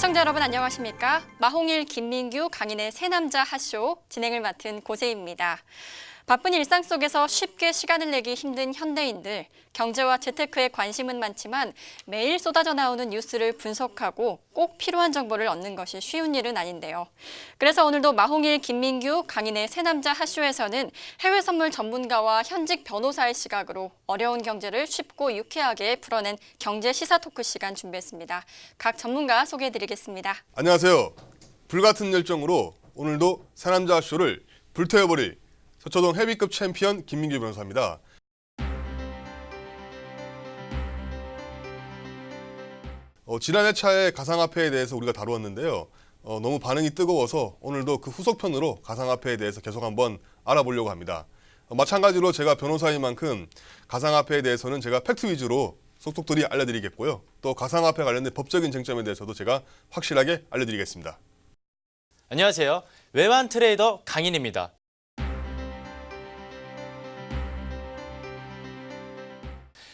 시청자 여러분 안녕하십니까? 마홍일, 김민규, 강인의 세 남자 핫쇼 진행을 맡은 고세입니다. 바쁜 일상 속에서 쉽게 시간을 내기 힘든 현대인들, 경제와 재테크에 관심은 많지만 매일 쏟아져 나오는 뉴스를 분석하고 꼭 필요한 정보를 얻는 것이 쉬운 일은 아닌데요. 그래서 오늘도 마홍일, 김민규, 강인의 세 남자 핫쇼에서는 해외 선물 전문가와 현직 변호사의 시각으로 어려운 경제를 쉽고 유쾌하게 풀어낸 경제 시사 토크 시간 준비했습니다. 각 전문가 소개해드리겠습니다. 안녕하세요. 불같은 열정으로 오늘도 세 남자 핫쇼를 불태워버릴 서초동 헤비급 챔피언 김민규 변호사입니다. 지난 회차에 가상화폐에 대해서 우리가 다루었는데요. 너무 반응이 뜨거워서 오늘도 그 후속편으로 가상화폐에 대해서 계속 한번 알아보려고 합니다. 마찬가지로 제가 변호사인 만큼 가상화폐에 대해서는 제가 팩트 위주로 속속들이 알려드리겠고요. 또 가상화폐 관련된 법적인 쟁점에 대해서도 제가 확실하게 알려드리겠습니다. 안녕하세요. 외환 트레이더 강인입니다.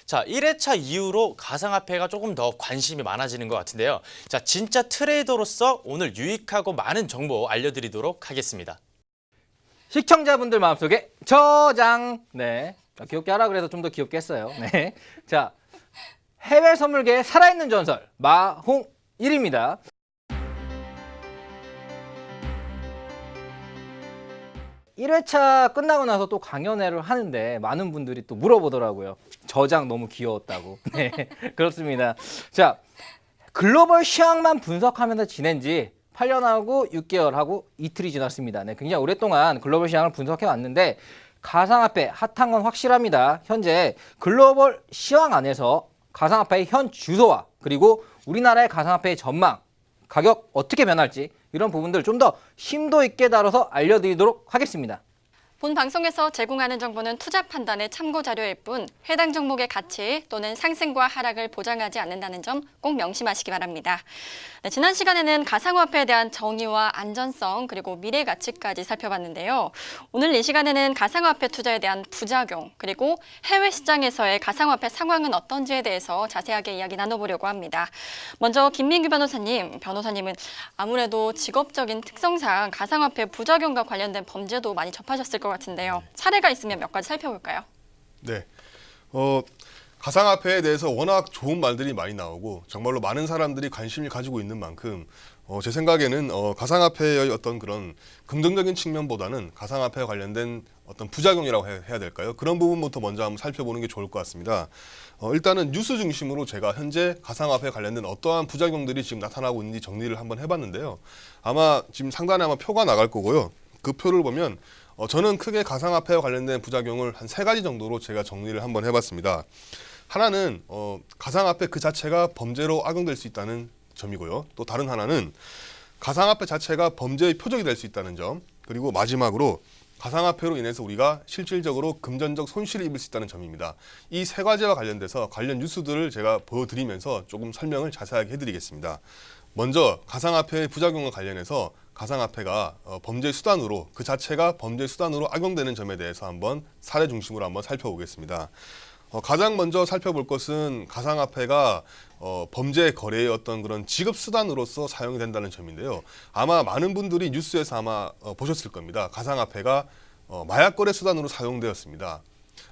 자, 1회차 이후로 가상화폐가 조금 더 관심이 많아지는 것 같은데요. 자, 진짜 트레이더로서 오늘 유익하고 많은 정보 알려드리도록 하겠습니다. 시청자분들 마음속에 저장. 네, 귀엽게 하라 그래서 좀 더 귀엽게 했어요. 네, 자, 해외 선물계의 살아있는 전설 마홍일입니다. (1회차) 끝나고 나서 또 강연회를 하는데 많은 분들이 또 물어보더라고요. 저장 너무 귀여웠다고. 네, 그렇습니다. 자, 글로벌 시황만 분석하면서 지낸 지 8년하고 6개월하고 이틀이 지났습니다. 네, 굉장히 오랫동안 글로벌 시황을 분석해 왔는데 가상화폐 핫한 건 확실합니다. 현재 글로벌 시황 안에서 가상화폐의 현 주소와 그리고 우리나라의 가상화폐의 전망, 가격 어떻게 변할지 이런 부분들 좀 더 심도 있게 다뤄서 알려드리도록 하겠습니다. 본 방송에서 제공하는 정보는 투자 판단의 참고 자료일 뿐 해당 종목의 가치 또는 상승과 하락을 보장하지 않는다는 점 꼭 명심하시기 바랍니다. 네, 지난 시간에는 가상화폐에 대한 정의와 안전성 그리고 미래 가치까지 살펴봤는데요. 오늘 이 시간에는 가상화폐 투자에 대한 부작용 그리고 해외 시장에서의 가상화폐 상황은 어떤지에 대해서 자세하게 이야기 나눠보려고 합니다. 먼저 김민규 변호사님은 아무래도 직업적인 특성상 가상화폐 부작용과 관련된 범죄도 많이 접하셨을 것 같은데요. 사례가 있으면 몇 가지 살펴볼까요? 네, 가상화폐에 대해서 워낙 좋은 말들이 많이 나오고 정말로 많은 사람들이 관심을 가지고 있는 만큼 제 생각에는 가상화폐의 어떤 그런 긍정적인 측면보다는 가상화폐와 관련된 어떤 부작용이라고 해야 될까요? 그런 부분부터 먼저 한번 살펴보는 게 좋을 것 같습니다. 일단은 뉴스 중심으로 제가 현재 가상화폐에 관련된 어떠한 부작용들이 지금 나타나고 있는지 정리를 한번 해봤는데요. 아마 지금 상단에 아마 표가 나갈 거고요. 그 표를 보면 저는 크게 가상화폐와 관련된 부작용을 한 3가지 정도로 제가 정리를 한번 해봤습니다. 하나는 가상화폐 그 자체가 범죄로 악용될 수 있다는 점이고요. 또 다른 하나는 가상화폐 자체가 범죄의 표적이 될 수 있다는 점, 그리고 마지막으로 가상화폐로 인해서 우리가 실질적으로 금전적 손실을 입을 수 있다는 점입니다. 이 3가지와 관련돼서 관련 뉴스들을 제가 보여드리면서 조금 설명을 자세하게 해드리겠습니다. 먼저 가상화폐의 부작용과 관련해서 가상화폐가 범죄 수단으로 그 자체가 범죄 수단으로 악용되는 점에 대해서 한번 사례 중심으로 한번 살펴보겠습니다. 가장 먼저 살펴볼 것은 가상화폐가 범죄 거래의 어떤 그런 지급 수단으로서 사용이 된다는 점인데요. 아마 많은 분들이 뉴스에서 아마 보셨을 겁니다. 가상화폐가 마약 거래 수단으로 사용되었습니다.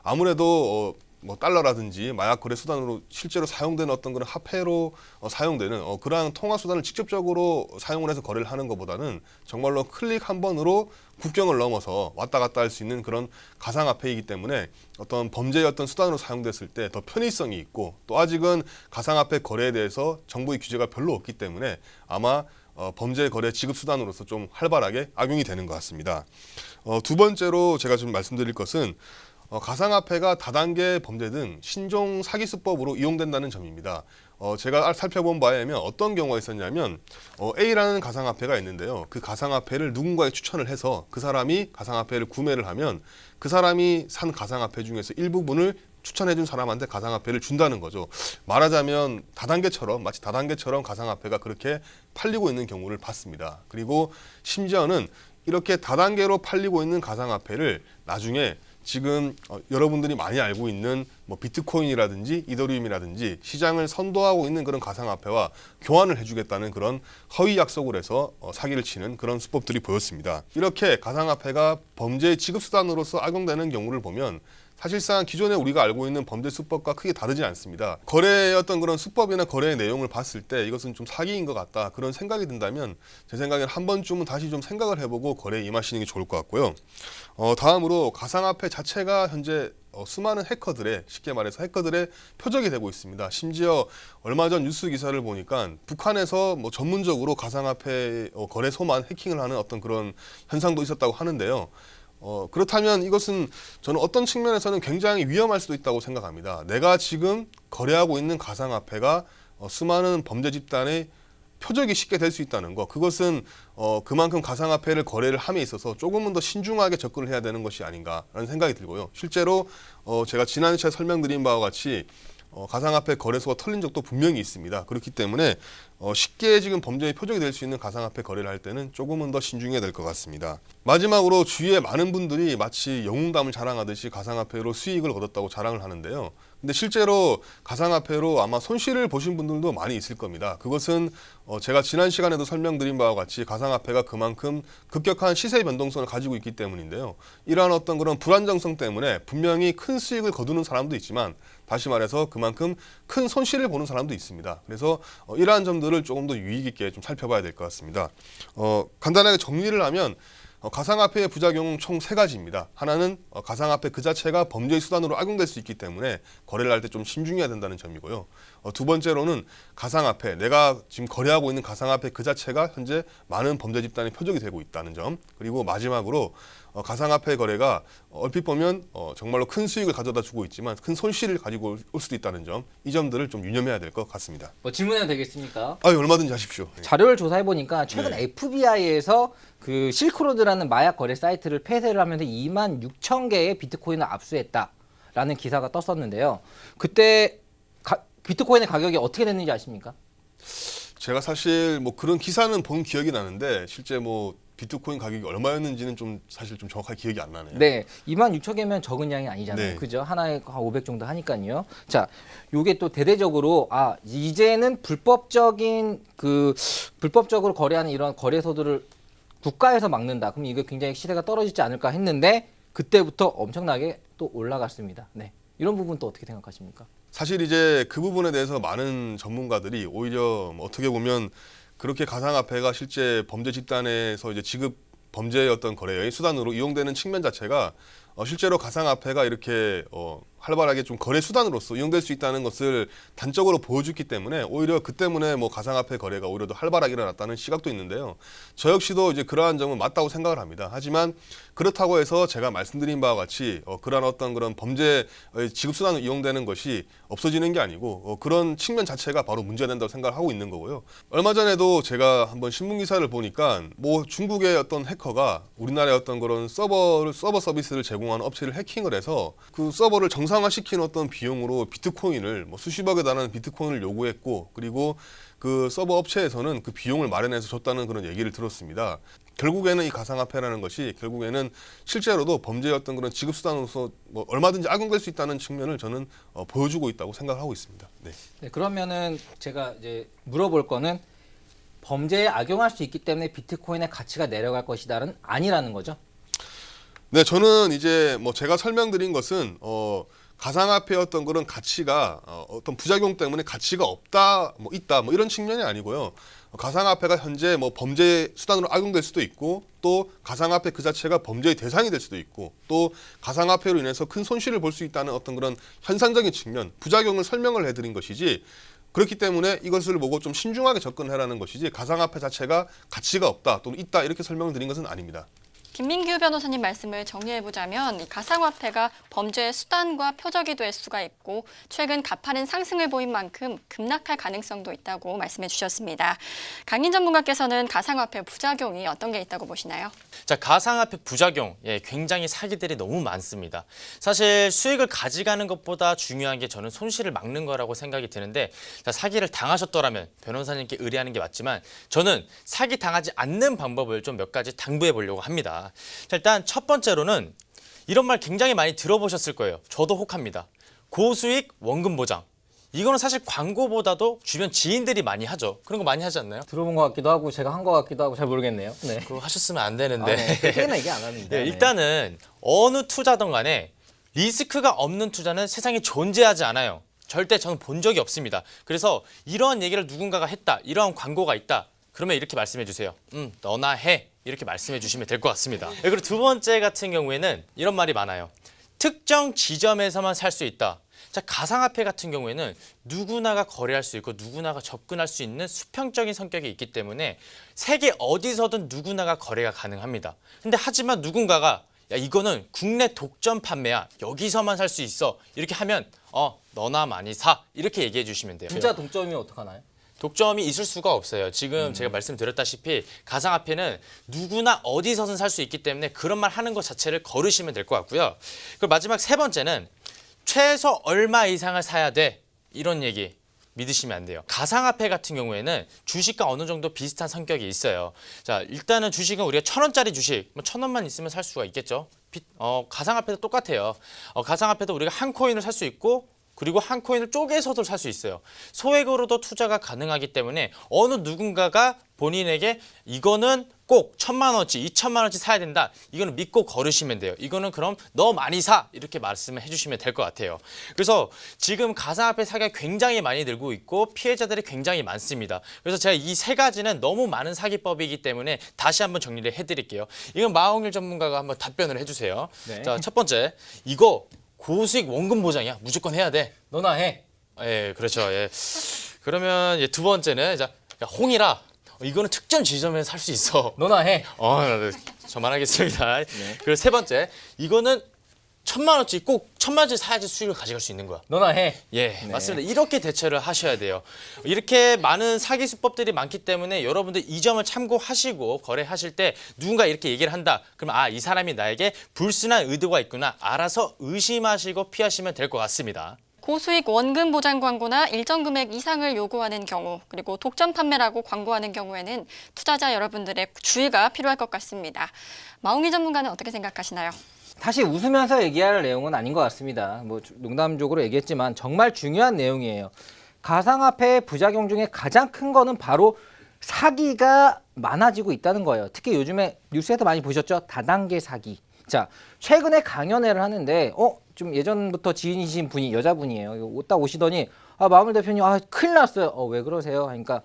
아무래도 뭐 달러라든지 마약 거래 수단으로 실제로 사용되는 어떤 그런 화폐로 사용되는 그러한 통화 수단을 직접적으로 사용을 해서 거래를 하는 것보다는 정말로 클릭 한 번으로 국경을 넘어서 왔다 갔다 할 수 있는 그런 가상화폐이기 때문에 어떤 범죄의 어떤 수단으로 사용됐을 때 더 편의성이 있고 또 아직은 가상화폐 거래에 대해서 정부의 규제가 별로 없기 때문에 아마 범죄 거래 지급 수단으로서 좀 활발하게 악용이 되는 것 같습니다. 두 번째로 제가 좀 말씀드릴 것은 가상화폐가 다단계 범죄 등 신종 사기 수법으로 이용된다는 점입니다. 제가 살펴본 바에 의하면 어떤 경우가 있었냐면 A라는 가상화폐가 있는데요. 그 가상화폐를 누군가에 추천을 해서 그 사람이 가상화폐를 구매를 하면 그 사람이 산 가상화폐 중에서 일부분을 추천해준 사람한테 가상화폐를 준다는 거죠. 말하자면 마치 다단계처럼 가상화폐가 그렇게 팔리고 있는 경우를 봤습니다. 그리고 심지어는 이렇게 다단계로 팔리고 있는 가상화폐를 나중에 지금 여러분들이 많이 알고 있는 뭐 비트코인이라든지 이더리움이라든지 시장을 선도하고 있는 그런 가상화폐와 교환을 해주겠다는 그런 허위 약속을 해서 사기를 치는 그런 수법들이 보였습니다. 이렇게 가상화폐가 범죄의 지급수단으로서 악용되는 경우를 보면 사실상 기존에 우리가 알고 있는 범죄 수법과 크게 다르지 않습니다. 거래의 어떤 그런 수법이나 거래의 내용을 봤을 때 이것은 좀 사기인 것 같다 그런 생각이 든다면 제 생각엔 한 번쯤은 다시 좀 생각을 해보고 거래에 임하시는 게 좋을 것 같고요. 다음으로 가상화폐 자체가 현재 수많은 해커들의, 쉽게 말해서 해커들의 표적이 되고 있습니다. 심지어 얼마 전 뉴스 기사를 보니까 북한에서 뭐 전문적으로 가상화폐 거래소만 해킹을 하는 어떤 그런 현상도 있었다고 하는데요. 그렇다면 이것은 저는 어떤 측면에서는 굉장히 위험할 수도 있다고 생각합니다. 내가 지금 거래하고 있는 가상화폐가 수많은 범죄 집단의 표적이 쉽게 될 수 있다는 거, 그것은 그만큼 가상화폐를 거래를 함에 있어서 조금은 더 신중하게 접근을 해야 되는 것이 아닌가라는 생각이 들고요. 실제로 제가 지난 시간에 설명드린 바와 같이 가상화폐 거래소가 털린 적도 분명히 있습니다. 그렇기 때문에 쉽게 지금 범죄의 표적이 될 수 있는 가상화폐 거래를 할 때는 조금은 더 신중해야 될 것 같습니다. 마지막으로 주위에 많은 분들이 마치 영웅담을 자랑하듯이 가상화폐로 수익을 얻었다고 자랑을 하는데요. 근데 실제로 가상화폐로 아마 손실을 보신 분들도 많이 있을 겁니다. 그것은 제가 지난 시간에도 설명드린 바와 같이 가상화폐가 그만큼 급격한 시세 변동성을 가지고 있기 때문인데요. 이러한 어떤 그런 불안정성 때문에 분명히 큰 수익을 거두는 사람도 있지만 다시 말해서 그만큼 큰 손실을 보는 사람도 있습니다. 그래서 이러한 점들을 조금 더 유의 깊게 좀 살펴봐야 될 것 같습니다. 간단하게 정리를 하면 가상화폐의 부작용은 총 3가지입니다. 하나는 가상화폐 그 자체가 범죄의 수단으로 악용될 수 있기 때문에 거래를 할 때 좀 신중해야 된다는 점이고요. 두 번째로는 가상화폐, 내가 지금 거래하고 있는 가상화폐 그 자체가 현재 많은 범죄 집단의 표적이 되고 있다는 점. 그리고 마지막으로 가상화폐 거래가 얼핏 보면 정말로 큰 수익을 가져다 주고 있지만 큰 손실을 가지고 올 수도 있다는 점, 이 점들을 좀 유념해야 될 것 같습니다. 뭐 질문해도 되겠습니까? 얼마든지 하십시오. 자료를 조사해 보니까 최근 네. FBI에서 그 실크로드라는 마약 거래 사이트를 폐쇄를 하면서 26,000개의 비트코인을 압수했다라는 기사가 떴었는데요. 그때 비트코인의 가격이 어떻게 됐는지 아십니까? 제가 사실 뭐 그런 기사는 본 기억이 나는데 실제 뭐 비트코인 가격이 얼마였는지는 좀 사실 좀 정확하게 기억이 안 나네요. 네, 26,000개면 적은 양이 아니잖아요. 네. 그죠? 하나에 한 500 정도 하니까요. 자, 요게 또 대대적으로 이제는 불법적으로 거래하는 이런 거래소들을 국가에서 막는다. 그럼 이거 굉장히 시세가 떨어지지 않을까 했는데 그때부터 엄청나게 또 올라갔습니다. 네. 이런 부분 또 어떻게 생각하십니까? 사실 이제 그 부분에 대해서 많은 전문가들이 오히려 뭐 어떻게 보면 그렇게 가상화폐가 실제 범죄 집단에서 이제 지급 범죄의 어떤 거래의 수단으로 이용되는 측면 자체가 실제로 가상화폐가 이렇게 활발하게 좀 거래 수단으로서 이용될 수 있다는 것을 단적으로 보여줬기 때문에 오히려 그 때문에 뭐 가상화폐 거래가 오히려 더 활발하게 일어났다는 시각도 있는데요. 저 역시도 이제 그러한 점은 맞다고 생각을 합니다. 하지만 그렇다고 해서 제가 말씀드린 바와 같이 그러한 어떤 그런 범죄 지급 수단으로 이용되는 것이 없어지는 게 아니고 그런 측면 자체가 바로 문제가 된다고 생각을 하고 있는 거고요. 얼마 전에도 제가 한번 신문 기사를 보니까 뭐 중국의 어떤 해커가 우리나라의 어떤 그런 서버 서비스를 제공하는 업체를 해킹을 해서 그 서버를 정상화시키는 어떤 비용으로 비트코인을 뭐 수십억에 달하는 비트코인을 요구했고 그리고 그 서버 업체에서는 그 비용을 마련해서 줬다는 그런 얘기를 들었습니다. 결국에는 이 가상화폐라는 것이 결국에는 실제로도 범죄의 어떤 그런 지급수단으로서 뭐 얼마든지 악용될 수 있다는 측면을 저는 보여주고 있다고 생각하고 있습니다. 네. 네, 그러면은 제가 이제 물어볼 거는 범죄에 악용할 수 있기 때문에 비트코인의 가치가 내려갈 것이다는 아니라는 거죠. 네, 저는 이제 뭐 제가 설명드린 것은 가상화폐의 어떤 그런 가치가 어떤 부작용 때문에 가치가 없다, 뭐 있다, 뭐 이런 측면이 아니고요. 가상화폐가 현재 뭐 범죄 수단으로 악용될 수도 있고 또 가상화폐 그 자체가 범죄의 대상이 될 수도 있고 또 가상화폐로 인해서 큰 손실을 볼 수 있다는 어떤 그런 현상적인 측면, 부작용을 설명을 해드린 것이지 그렇기 때문에 이것을 보고 좀 신중하게 접근해라는 것이지 가상화폐 자체가 가치가 없다 또는 있다 이렇게 설명을 드린 것은 아닙니다. 김민규 변호사님 말씀을 정리해보자면 이 가상화폐가 범죄의 수단과 표적이 될 수가 있고 최근 가파른 상승을 보인 만큼 급락할 가능성도 있다고 말씀해 주셨습니다. 강인 전문가께서는 가상화폐 부작용이 어떤 게 있다고 보시나요? 자, 가상화폐 부작용, 굉장히 사기들이 너무 많습니다. 사실 수익을 가져가는 것보다 중요한 게 저는 손실을 막는 거라고 생각이 드는데 자, 사기를 당하셨더라면 변호사님께 의뢰하는 게 맞지만 저는 사기 당하지 않는 방법을 좀 몇 가지 당부해 보려고 합니다. 자, 일단 첫 번째로는 이런 말 굉장히 많이 들어보셨을 거예요. 저도 혹합니다. 고수익 원금 보장. 이거는 사실 광고보다도 주변 지인들이 많이 하죠. 그런 거 많이 하지 않나요? 들어본 것 같기도 하고 제가 한 것 같기도 하고 잘 모르겠네요. 네. 그거 하셨으면 안 되는데. 네. 크게는 얘기 안 하는데. 네, 일단은 어느 투자든 간에 리스크가 없는 투자는 세상에 존재하지 않아요. 절대 저는 본 적이 없습니다. 그래서 이러한 얘기를 누군가가 했다, 이러한 광고가 있다, 그러면 이렇게 말씀해 주세요. 너나 해. 이렇게 말씀해 주시면 될 것 같습니다. 네, 그리고 두 번째 같은 경우에는 이런 말이 많아요. 특정 지점에서만 살 수 있다. 자, 가상화폐 같은 경우에는 누구나가 거래할 수 있고 누구나가 접근할 수 있는 수평적인 성격이 있기 때문에 세계 어디서든 누구나가 거래가 가능합니다. 근데 하지만 누군가가 야, 이거는 국내 독점 판매야. 여기서만 살 수 있어. 이렇게 하면 너나 많이 사. 이렇게 얘기해 주시면 돼요. 진짜 동점이면 어떡하나요? 독점이 있을 수가 없어요. 지금 제가 말씀드렸다시피 가상화폐는 누구나 어디서든 살 수 있기 때문에 그런 말 하는 것 자체를 거르시면 될 것 같고요. 그리고 마지막 세 번째는 최소 얼마 이상을 사야 돼. 이런 얘기 믿으시면 안 돼요. 가상화폐 같은 경우에는 주식과 어느 정도 비슷한 성격이 있어요. 자, 일단은 주식은 우리가 1,000원짜리 주식, 1,000원만 있으면 살 수가 있겠죠. 가상화폐도 똑같아요. 가상화폐도 우리가 한 코인을 살 수 있고 그리고 한 코인을 쪼개서도 살 수 있어요. 소액으로도 투자가 가능하기 때문에 어느 누군가가 본인에게 이거는 꼭 1,000만 원어치, 2,000만 원어치 사야 된다. 이거는 믿고 거르시면 돼요. 이거는 그럼 너 많이 사. 이렇게 말씀을 해주시면 될 것 같아요. 그래서 지금 가상화폐 사기가 굉장히 많이 늘고 있고 피해자들이 굉장히 많습니다. 그래서 제가 이 세 가지는 너무 많은 사기법이기 때문에 다시 한번 정리를 해드릴게요. 이건 마홍일 전문가가 한번 답변을 해주세요. 네. 자, 첫 번째, 이거 고수익 원금 보장이야. 무조건 해야 돼. 너나 해. 예, 그렇죠. 예. 그러면 두 번째는 자, 야, 홍일아, 이거는 특정 지점에서 살 수 있어. 너나 해. 네, 저만 하겠습니다. 그리고 세 번째, 이거는 1,000만 원치 꼭 1,000만 원치 사야지 수익을 가져갈 수 있는 거야. 너나 해. 예, 맞습니다. 이렇게 대처를 하셔야 돼요. 이렇게 많은 사기 수법들이 많기 때문에 여러분들 이 점을 참고하시고 거래하실 때 누군가 이렇게 얘기를 한다. 그러면 이 사람이 나에게 불순한 의도가 있구나. 알아서 의심하시고 피하시면 될 것 같습니다. 고수익 원금 보장 광고나 일정 금액 이상을 요구하는 경우, 그리고 독점 판매라고 광고하는 경우에는 투자자 여러분들의 주의가 필요할 것 같습니다. 마홍희 전문가는 어떻게 생각하시나요? 사실 웃으면서 얘기할 내용은 아닌 것 같습니다. 뭐 농담적으로 얘기했지만 정말 중요한 내용이에요. 가상화폐의 부작용 중에 가장 큰 거는 바로 사기가 많아지고 있다는 거예요. 특히 요즘에 뉴스에서 많이 보셨죠? 다단계 사기. 자, 최근에 강연회를 하는데 좀 예전부터 지인이신 분이 여자분이에요. 딱 오시더니 마홍일 대표님 큰일 났어요. 왜 그러세요? 하니까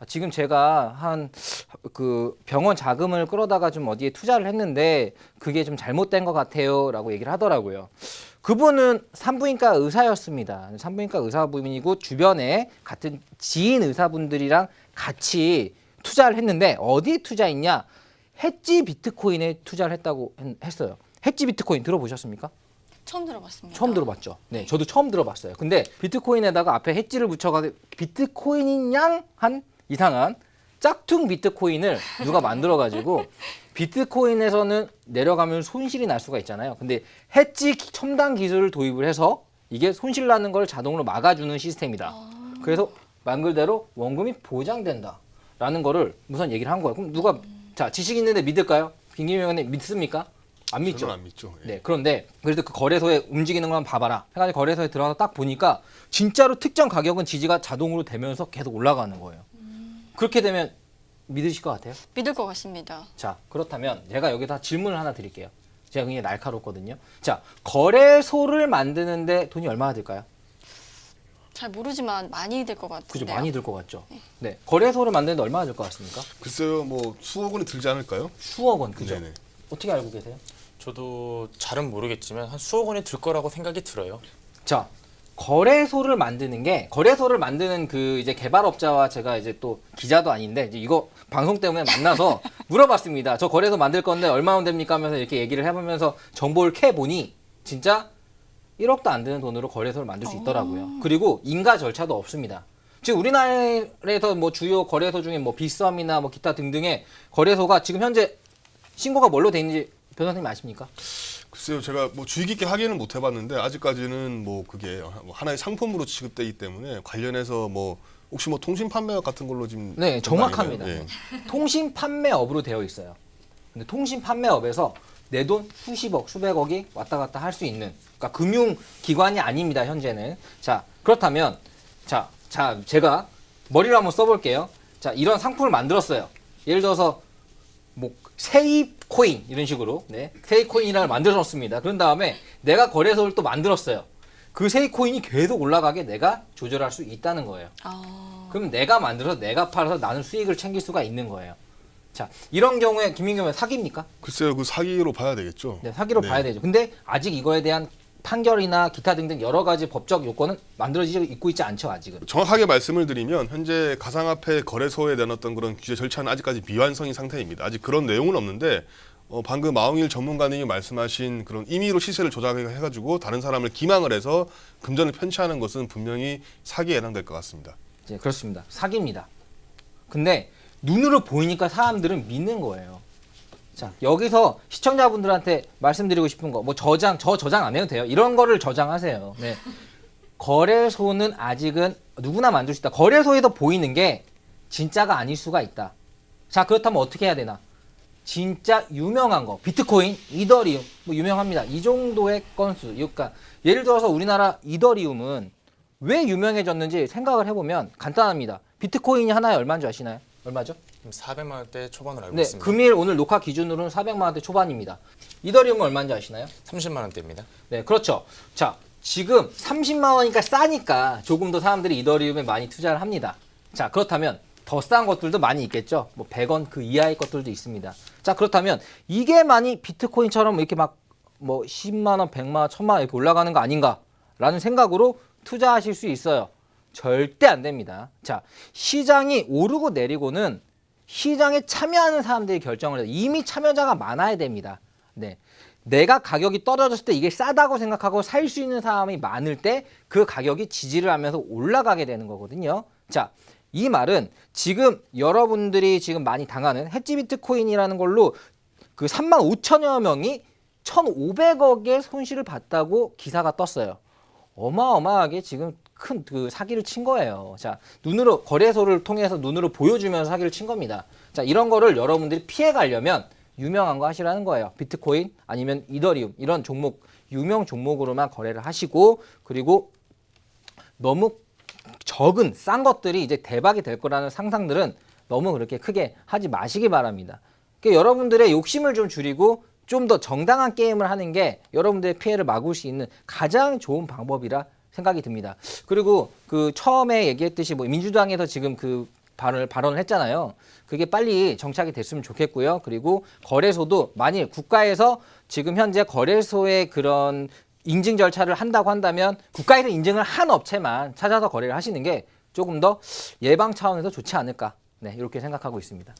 지금 제가 한 그 병원 자금을 끌어다가 좀 어디에 투자를 했는데 그게 좀 잘못된 것 같아요라고 얘기를 하더라고요. 그분은 산부인과 의사였습니다. 산부인과 의사분이고 주변에 같은 지인 의사분들이랑 같이 투자를 했는데 어디에 투자했냐? 해지 비트코인에 투자를 했다고 했어요. 해지 비트코인 들어보셨습니까? 처음 들어봤습니다. 처음 들어봤죠. 네, 저도 처음 들어봤어요. 근데 비트코인에다가 앞에 해지를 붙여가지고 비트코인인 양 한 이상한 짝퉁 비트코인을 누가 만들어가지고 비트코인에서는 내려가면 손실이 날 수가 있잖아요. 근데 해지 첨단 기술을 도입을 해서 이게 손실 나는 걸 자동으로 막아주는 시스템이다. 그래서 말 그대로 원금이 보장된다라는 거를 우선 얘기를 한 거예요. 그럼 누가 자 지식 있는데 믿을까요? 김기명 의원님 믿습니까? 안 믿죠. 저는 안 믿죠. 예. 네, 그런데 그래도 그 거래소에 움직이는 걸 한번 봐봐라. 해가지고 거래소에 들어가서 딱 보니까 진짜로 특정 가격은 지지가 자동으로 되면서 계속 올라가는 거예요. 그렇게 되면 믿으실 것 같아요? 믿을 것 같습니다. 자, 그렇다면 제가 여기다 질문을 하나 드릴게요. 제가 굉장히 날카롭거든요. 자, 거래소를 만드는데 돈이 얼마나 들까요? 잘 모르지만 많이 들 것 같은데요. 그죠, 많이 들 것 같죠. 네, 거래소를 만드는데 얼마나 들 것 같습니까? 글쎄요, 뭐 수억 원이 들지 않을까요? 수억 원, 그죠? 네네. 어떻게 알고 계세요? 저도 잘은 모르겠지만 한 수억 원이 들 거라고 생각이 들어요. 자, 거래소를 만드는 그 이제 개발업자와 제가 이제 또 기자도 아닌데 이제 이거 방송 때문에 만나서 물어봤습니다. 저 거래소 만들 건데 얼마나 됩니까 하면서 이렇게 얘기를 해보면서 정보를 캐보니 진짜 1억도 안 드는 돈으로 거래소를 만들 수 있더라고요. 그리고 인가 절차도 없습니다. 지금 우리나라에서 뭐 주요 거래소 중에 뭐 비썸이나 뭐 기타 등등의 거래소가 지금 현재 신고가 뭘로 돼 있는지 변호사님 아십니까? 글쎄요, 제가 뭐 주의 깊게 확인은 못 해봤는데 아직까지는 뭐 그게 하나의 상품으로 취급되기 때문에 관련해서 뭐 혹시 뭐 통신 판매업 같은 걸로 지금 네, 된 거 정확합니다. 아닌가요? 예. 통신 판매업으로 되어 있어요. 근데 통신 판매업에서 내 돈 수십억, 수백억이 왔다 갔다 할 수 있는, 그러니까 금융기관이 아닙니다, 현재는. 자, 그렇다면, 자, 제가 머리를 한번 써볼게요. 자, 이런 상품을 만들었어요. 예를 들어서, 뭐, 세입 코인, 이런 식으로, 네, 세입 코인이라는 걸 만들어놨습니다. 그런 다음에 내가 거래소를 또 만들었어요. 그 세입 코인이 계속 올라가게 내가 조절할 수 있다는 거예요. 그럼 내가 만들어서 내가 팔아서 나는 수익을 챙길 수가 있는 거예요. 자, 이런 경우에 김민겸은 사기입니까? 글쎄요, 그 사기로 봐야 되겠죠. 네, 사기로 네. 봐야 되죠. 근데 아직 이거에 대한 판결이나 기타 등등 여러 가지 법적 요건은 만들어지고 있지 않죠, 아직은. 정확하게 말씀을 드리면 현재 가상화폐 거래소에 대한 어떤 그런 규제 절차는 아직까지 미완성인 상태입니다. 아직 그런 내용은 없는데 방금 마홍일 전문가님이 말씀하신 그런 임의로 시세를 조작해가지고 다른 사람을 기망을 해서 금전을 편취하는 것은 분명히 사기에 해당될 것 같습니다. 네, 그렇습니다. 사기입니다. 근데 눈으로 보이니까 사람들은 믿는 거예요. 자, 여기서 시청자분들한테 말씀드리고 싶은 거, 뭐 저 저장 안 해도 돼요. 이런 거를 저장하세요. 네. 거래소는 아직은 누구나 만들 수 있다. 거래소에서 보이는 게 진짜가 아닐 수가 있다. 자, 그렇다면 어떻게 해야 되나? 진짜 유명한 거, 비트코인, 이더리움, 뭐 유명합니다. 이 정도의 건수. 그러니까 예를 들어서 우리나라 이더리움은 왜 유명해졌는지 생각을 해보면 간단합니다. 비트코인이 하나에 얼마인 줄 아시나요? 얼마죠? 400만 원대 초반으로 알고 네, 있습니다. 금일 오늘 녹화 기준으로는 400만 원대 초반입니다. 이더리움은 얼마인지 아시나요? 30만 원대입니다. 네, 그렇죠. 자, 지금 30만 원이니까 싸니까 조금 더 사람들이 이더리움에 많이 투자를 합니다. 자, 그렇다면 더 싼 것들도 많이 있겠죠. 뭐 100원 그 이하의 것들도 있습니다. 자, 그렇다면 이게 많이 비트코인처럼 이렇게 막 뭐 10만 원, 100만 원, 1000만 원 이렇게 올라가는 거 아닌가라는 생각으로 투자하실 수 있어요. 절대 안 됩니다. 자, 시장이 오르고 내리고는 시장에 참여하는 사람들이 결정을 해요. 이미 참여자가 많아야 됩니다. 네. 내가 가격이 떨어졌을 때 이게 싸다고 생각하고 살 수 있는 사람이 많을 때 그 가격이 지지를 하면서 올라가게 되는 거거든요. 자, 이 말은 지금 여러분들이 지금 많이 당하는 헤지 비트코인이라는 걸로 그 35,000여 명이 1,500억의 손실을 봤다고 기사가 떴어요. 어마어마하게 지금 큰 그 사기를 친 거예요. 자, 눈으로 거래소를 통해서 눈으로 보여주면서 사기를 친 겁니다. 자, 이런 거를 여러분들이 피해 가려면 유명한 거 하시라는 거예요. 비트코인 아니면 이더리움 이런 종목 유명 종목으로만 거래를 하시고 그리고 너무 적은 싼 것들이 이제 대박이 될 거라는 상상들은 너무 그렇게 크게 하지 마시기 바랍니다. 그러니까 여러분들의 욕심을 좀 줄이고 좀 더 정당한 게임을 하는 게 여러분들의 피해를 막을 수 있는 가장 좋은 방법이라 생각이 듭니다. 그리고 그 처음에 얘기했듯이 뭐 민주당에서 지금 그 발언을 했잖아요. 그게 빨리 정착이 됐으면 좋겠고요. 그리고 거래소도 만일 국가에서 지금 현재 거래소의 그런 인증 절차를 한다고 한다면 국가에서 인증을 한 업체만 찾아서 거래를 하시는 게 조금 더 예방 차원에서 좋지 않을까. 네, 이렇게 생각하고 있습니다.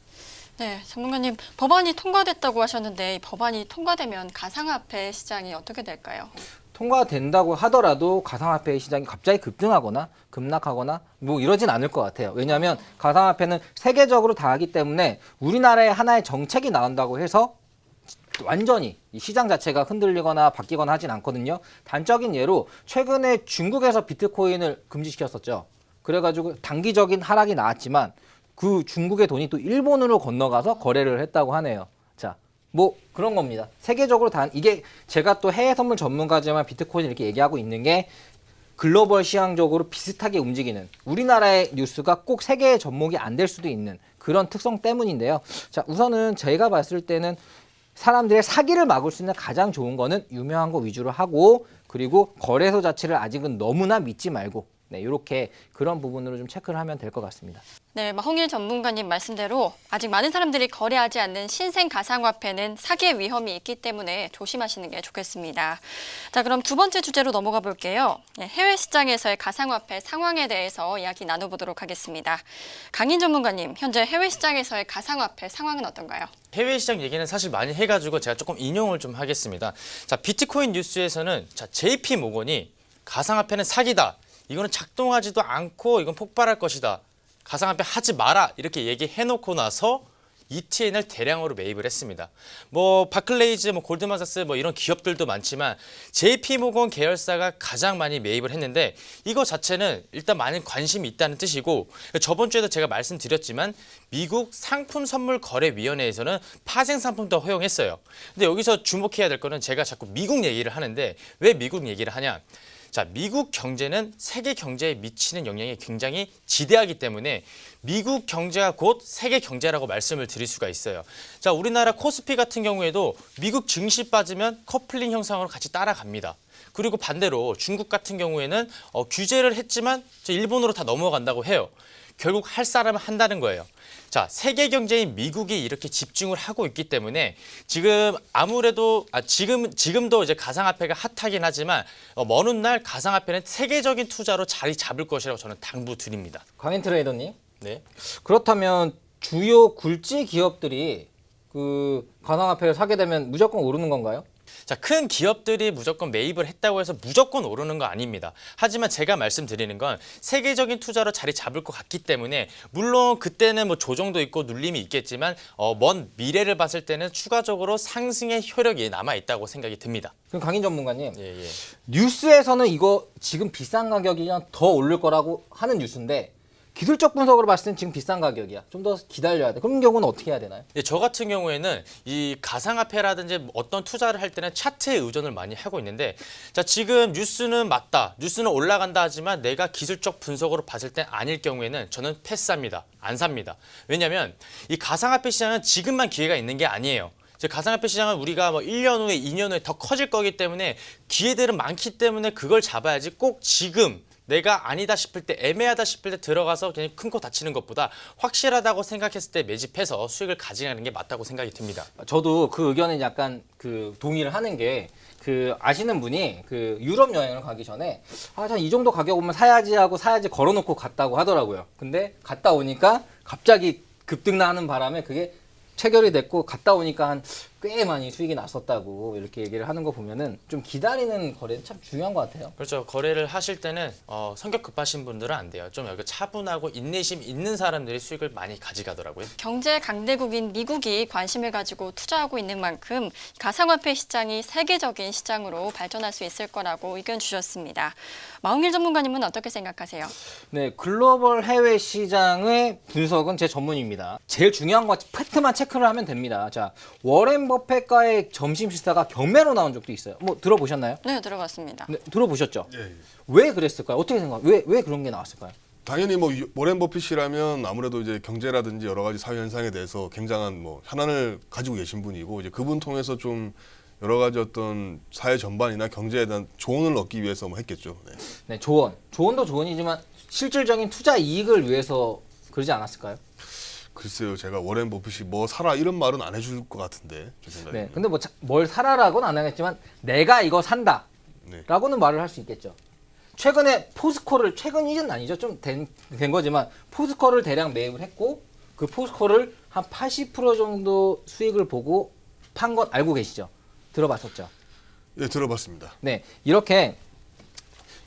네, 전문가님 법안이 통과됐다고 하셨는데 이 법안이 통과되면 가상화폐 시장이 어떻게 될까요? 통과된다고 하더라도 가상화폐 시장이 갑자기 급등하거나 급락하거나 뭐 이러진 않을 것 같아요. 왜냐하면 가상화폐는 세계적으로 다 하기 때문에 우리나라에 하나의 정책이 나온다고 해서 완전히 이 시장 자체가 흔들리거나 바뀌거나 하진 않거든요. 단적인 예로 최근에 중국에서 비트코인을 금지시켰었죠. 그래가지고 단기적인 하락이 나왔지만 그 중국의 돈이 또 일본으로 건너가서 거래를 했다고 하네요. 자, 뭐 그런 겁니다. 세계적으로 다 이게 제가 또 해외 선물 전문가지만 비트코인 이렇게 얘기하고 있는 게 글로벌 시장적으로 비슷하게 움직이는 우리나라의 뉴스가 꼭 세계의 접목이 안 될 수도 있는 그런 특성 때문인데요. 자, 우선은 제가 봤을 때는 사람들의 사기를 막을 수 있는 가장 좋은 거는 유명한 거 위주로 하고 그리고 거래소 자체를 아직은 너무나 믿지 말고 네, 이렇게 그런 부분으로 좀 체크를 하면 될 것 같습니다. 네, 홍일 전문가님 말씀대로 아직 많은 사람들이 거래하지 않는 신생 가상화폐는 사기의 위험이 있기 때문에 조심하시는 게 좋겠습니다. 자, 그럼 두 번째 주제로 넘어가 볼게요. 네, 해외 시장에서의 가상화폐 상황에 대해서 이야기 나눠보도록 하겠습니다. 강인 전문가님, 현재 해외 시장에서의 가상화폐 상황은 어떤가요? 해외 시장 얘기는 사실 많이 해가지고 제가 조금 인용을 좀 하겠습니다. 자, 비트코인 뉴스에서는 자, JP 모건이 가상화폐는 사기다. 이거는 작동하지도 않고 이건 폭발할 것이다. 가상화폐 하지 마라 이렇게 얘기해놓고 나서 ETN을 대량으로 매입을 했습니다. 뭐 바클레이즈, 뭐 골드만삭스 뭐 이런 기업들도 많지만 JP모건 계열사가 가장 많이 매입을 했는데 이거 자체는 일단 많은 관심이 있다는 뜻이고 저번 주에도 제가 말씀드렸지만 미국 상품선물거래위원회에서는 파생 상품도 허용했어요. 근데 여기서 주목해야 될 거는 제가 자꾸 미국 얘기를 하는데 왜 미국 얘기를 하냐? 자, 미국 경제는 세계 경제에 미치는 영향이 굉장히 지대하기 때문에 미국 경제가 곧 세계 경제라고 말씀을 드릴 수가 있어요. 자, 우리나라 코스피 같은 경우에도 미국 증시 빠지면 커플링 현상으로 같이 따라갑니다. 그리고 반대로 중국 같은 경우에는 규제를 했지만 일본으로 다 넘어간다고 해요. 결국 할 사람은 한다는 거예요. 자, 세계 경제인 미국이 이렇게 집중을 하고 있기 때문에 지금 아무래도 지금도 이제 가상화폐가 핫하긴 하지만 먼 훗날 가상화폐는 세계적인 투자로 자리 잡을 것이라고 저는 당부 드립니다. 강인 트레이더님. 네. 그렇다면 주요 굴지 기업들이 그 가상화폐를 사게 되면 무조건 오르는 건가요? 자, 큰 기업들이 무조건 매입을 했다고 해서 무조건 오르는 거 아닙니다. 하지만 제가 말씀드리는 건 세계적인 투자로 자리 잡을 것 같기 때문에 물론 그때는 뭐 조정도 있고 눌림이 있겠지만 먼 미래를 봤을 때는 추가적으로 상승의 효력이 남아 있다고 생각이 듭니다. 그럼 강인 전문가님, 예. 뉴스에서는 이거 지금 비싼 가격이면 더 오를 거라고 하는 뉴스인데 기술적 분석으로 봤을 땐 지금 비싼 가격이야. 좀 더 기다려야 돼. 그런 경우는 어떻게 해야 되나요? 예, 저 같은 경우에는 이 가상화폐라든지 어떤 투자를 할 때는 차트에 의존을 많이 하고 있는데 자, 지금 뉴스는 맞다. 뉴스는 올라간다 하지만 내가 기술적 분석으로 봤을 땐 아닐 경우에는 저는 패스합니다. 안 삽니다. 왜냐하면 이 가상화폐 시장은 지금만 기회가 있는 게 아니에요. 가상화폐 시장은 우리가 뭐 1년 후에 2년 후에 더 커질 거기 때문에 기회들은 많기 때문에 그걸 잡아야지 꼭 지금 내가 아니다 싶을 때 애매하다 싶을 때 들어가서 그냥 큰 코 다치는 것보다 확실하다고 생각했을 때 매집해서 수익을 가져가는 게 맞다고 생각이 듭니다. 저도 그 의견에 약간 그 동의를 하는 게 그 아시는 분이 그 유럽 여행을 가기 전에 이 정도 가격 오면 사야지 하고 사야지 걸어놓고 갔다고 하더라고요. 근데 갔다 오니까 갑자기 급등나는 바람에 그게 체결이 됐고 갔다 오니까 한 꽤 많이 수익이 났었다고 이렇게 얘기를 하는 거 보면은 좀 기다리는 거래는 참 중요한 것 같아요. 그렇죠. 거래를 하실 때는 성격 급하신 분들은 안 돼요. 좀 여기 차분하고 인내심 있는 사람들이 수익을 많이 가져가더라고요. 경제 강대국인 미국이 관심을 가지고 투자하고 있는 만큼 가상화폐 시장이 세계적인 시장으로 발전할 수 있을 거라고 의견 주셨습니다. 마홍일 전문가님은 어떻게 생각하세요? 네, 글로벌 해외 시장의 분석은 제 전문입니다. 제일 중요한 거 팩트만 체크를 하면 됩니다. 자, 워렌 버핏과의 점심 식사가 경매로 나온 적도 있어요. 뭐 들어보셨나요? 네, 들어봤습니다. 네, 들어보셨죠? 예. 왜 그랬을까요? 어떻게 생각해요? 왜 그런 게 나왔을까요? 당연히 뭐 워렌 버핏이라면 아무래도 이제 경제라든지 여러 가지 사회 현상에 대해서 굉장한 뭐 현안을 가지고 계신 분이고 이제 그분 통해서 좀 여러 가지 어떤 사회 전반이나 경제에 대한 조언을 얻기 위해서 뭐 했겠죠. 네. 네, 조언도 조언이지만 실질적인 투자 이익을 위해서 그러지 않았을까요? 글쎄요, 제가 워렌 버핏이 뭐 사라 이런 말은 안 해줄 것 같은데 제 생각에. 네, 근데 뭐 뭘 사라라고는 안 하겠지만 내가 이거 산다 네. 라고는 말을 할 수 있겠죠. 최근에 포스코를, 최근 이전 아니죠, 좀 된 거지만 포스코를 대량 매입을 했고 그 포스코를 한 80% 정도 수익을 보고 판 건 알고 계시죠? 들어봤었죠? 예, 들어봤습니다. 네, 이렇게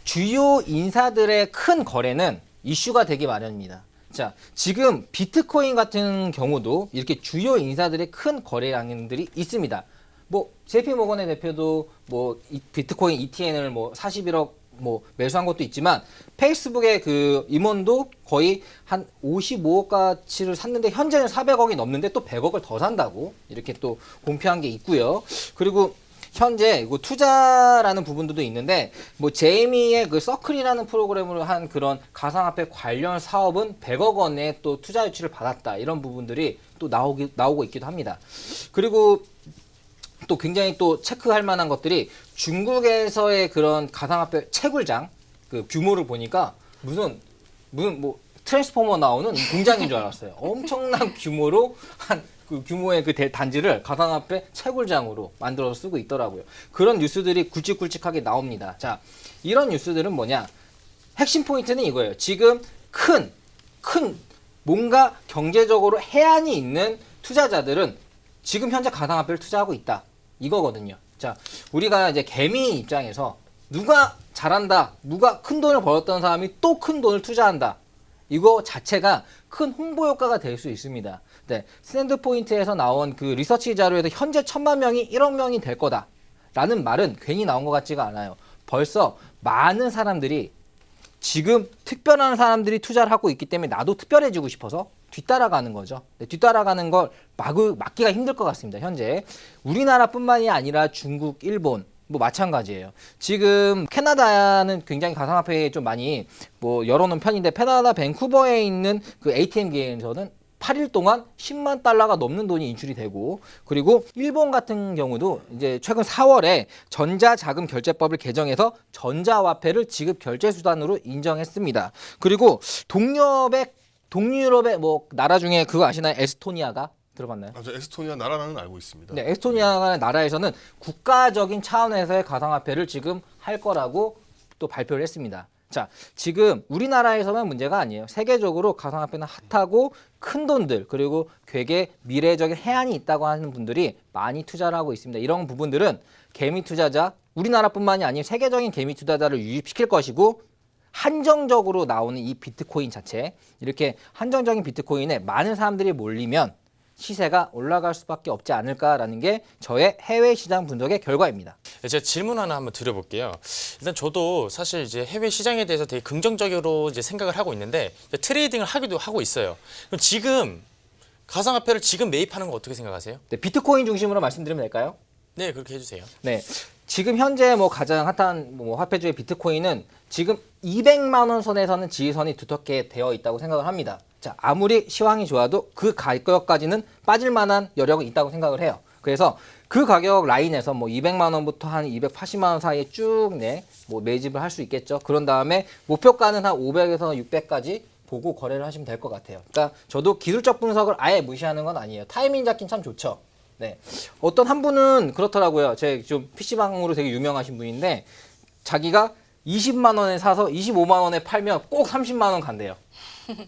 주요 인사들의 큰 거래는 이슈가 되기 마련입니다. 자, 지금 비트코인 같은 경우도 이렇게 주요 인사들의 큰 거래량들이 있습니다. 뭐 JP모건의 대표도 뭐 비트코인 ETN을 뭐 41억 뭐 매수한 것도 있지만 페이스북의 그 임원도 거의 한 55억 가치를 샀는데 현재는 400억이 넘는데 또 100억을 더 산다고 이렇게 또 공표한 게 있고요. 그리고 현재 그 투자라는 부분도 있는데 뭐 제이미의 그 서클이라는 프로그램으로 한 그런 가상화폐 관련 사업은 100억 원의 또 투자 유치를 받았다 이런 부분들이 또 나오고 있기도 합니다. 그리고 또 굉장히 또 체크할 만한 것들이 중국에서의 그런 가상화폐 채굴장 그 규모를 보니까 무슨 뭐 트랜스포머 나오는 공장인 줄 알았어요. 엄청난 규모로 한 그 규모의 그 단지를 가상화폐 채굴장으로 만들어서 쓰고 있더라고요. 그런 뉴스들이 굵직굵직하게 나옵니다. 자, 이런 뉴스들은 뭐냐? 핵심 포인트는 이거예요. 지금 큰 뭔가 경제적으로 해안이 있는 투자자들은 지금 현재 가상화폐를 투자하고 있다. 이거거든요. 자, 우리가 이제 개미 입장에서 누가 잘한다, 누가 큰 돈을 벌었던 사람이 또 큰 돈을 투자한다. 이거 자체가 큰 홍보 효과가 될 수 있습니다. 네, 스탠드포인트에서 나온 그 리서치 자료에서 현재 1,000만 명이 1억 명이 될 거다라는 말은 괜히 나온 것 같지가 않아요. 벌써 많은 사람들이 지금 특별한 사람들이 투자를 하고 있기 때문에 나도 특별해지고 싶어서 뒤따라가는 거죠. 네, 뒤따라가는 걸 막기가 힘들 것 같습니다. 현재 우리나라뿐만이 아니라 중국, 일본 뭐 마찬가지예요. 지금 캐나다는 굉장히 가상화폐에 좀 많이 뭐 열어놓은 편인데 캐나다 밴쿠버에 있는 그 ATM기에서는 8일 동안 10만 달러가 넘는 돈이 인출이 되고, 그리고 일본 같은 경우도 이제 최근 4월에 전자자금 결제법을 개정해서 전자화폐를 지급 결제 수단으로 인정했습니다. 그리고 동유럽의 뭐 나라 중에 그거 아시나요? 에스토니아가 들어봤나요? 저 에스토니아 나라는 알고 있습니다. 네, 에스토니아 나라에서는 국가적인 차원에서의 가상화폐를 지금 할 거라고 또 발표를 했습니다. 자, 지금 우리나라에서만 문제가 아니에요. 세계적으로 가상화폐는 핫하고 큰 돈들, 그리고 되게 미래적인 해안이 있다고 하는 분들이 많이 투자를 하고 있습니다. 이런 부분들은 개미 투자자, 우리나라뿐만이 아니라 세계적인 개미 투자자를 유입시킬 것이고, 한정적으로 나오는 이 비트코인 자체, 이렇게 한정적인 비트코인에 많은 사람들이 몰리면 시세가 올라갈 수밖에 없지 않을까라는 게 저의 해외 시장 분석의 결과입니다. 제가 질문 하나 한번 드려볼게요. 일단 저도 사실 이제 해외 시장에 대해서 되게 긍정적으로 이제 생각을 하고 있는데 트레이딩을 하기도 하고 있어요. 그럼 지금 가상화폐를 지금 매입하는 거 어떻게 생각하세요? 네, 비트코인 중심으로 말씀드리면 될까요? 네, 그렇게 해주세요. 네, 지금 현재 뭐 가장 핫한 뭐 화폐 중에 비트코인은 지금 200만 원 선에서는 지지선이 두텁게 되어 있다고 생각을 합니다. 자, 아무리 시황이 좋아도 그 가격까지는 빠질 만한 여력은 있다고 생각을 해요. 그래서 그 가격 라인에서 뭐 200만 원부터 한 280만 원 사이에 쭉 뭐 매집을 할 수 있겠죠. 그런 다음에 목표가는 한 500에서 600까지 보고 거래를 하시면 될 것 같아요. 그러니까 저도 기술적 분석을 아예 무시하는 건 아니에요. 타이밍 잡긴 참 좋죠. 네, 어떤 한 분은 그렇더라고요. 제 좀 PC방으로 되게 유명하신 분인데 자기가 20만 원에 사서 25만 원에 팔면 꼭 30만 원 간대요.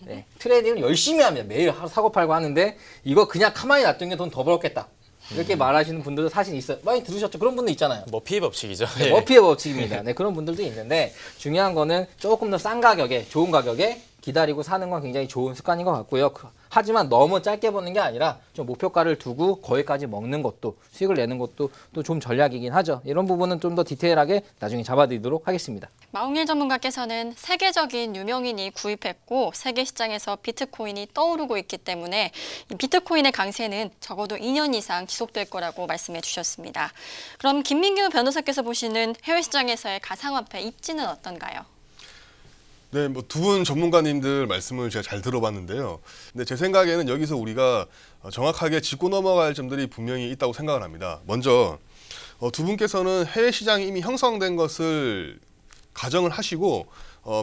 네, 트레이딩을 열심히 합니다. 매일 사고 팔고 하는데 이거 그냥 가만히 놔둔 게 돈 더 벌었겠다. 이렇게 말하시는 분들도 사실 있어요. 많이 들으셨죠? 그런 분들 있잖아요. 머피의 법칙이죠. 네, 머피의 법칙입니다. 네, 그런 분들도 있는데 중요한 거는 조금 더 싼 가격에, 좋은 가격에 기다리고 사는 건 굉장히 좋은 습관인 것 같고요. 하지만 너무 짧게 보는 게 아니라 좀 목표가를 두고 거기까지 먹는 것도, 수익을 내는 것도 또 좀 전략이긴 하죠. 이런 부분은 좀 더 디테일하게 나중에 잡아드리도록 하겠습니다. 마홍일 전문가께서는 세계적인 유명인이 구입했고 세계 시장에서 비트코인이 떠오르고 있기 때문에 이 비트코인의 강세는 적어도 2년 이상 지속될 거라고 말씀해 주셨습니다. 그럼 김민규 변호사께서 보시는 해외 시장에서의 가상화폐 입지는 어떤가요? 네, 뭐 두 분 전문가님들 말씀을 제가 잘 들어봤는데요. 근데 제 생각에는 여기서 우리가 정확하게 짚고 넘어갈 점들이 분명히 있다고 생각을 합니다. 먼저 두 분께서는 해외 시장이 이미 형성된 것을 가정을 하시고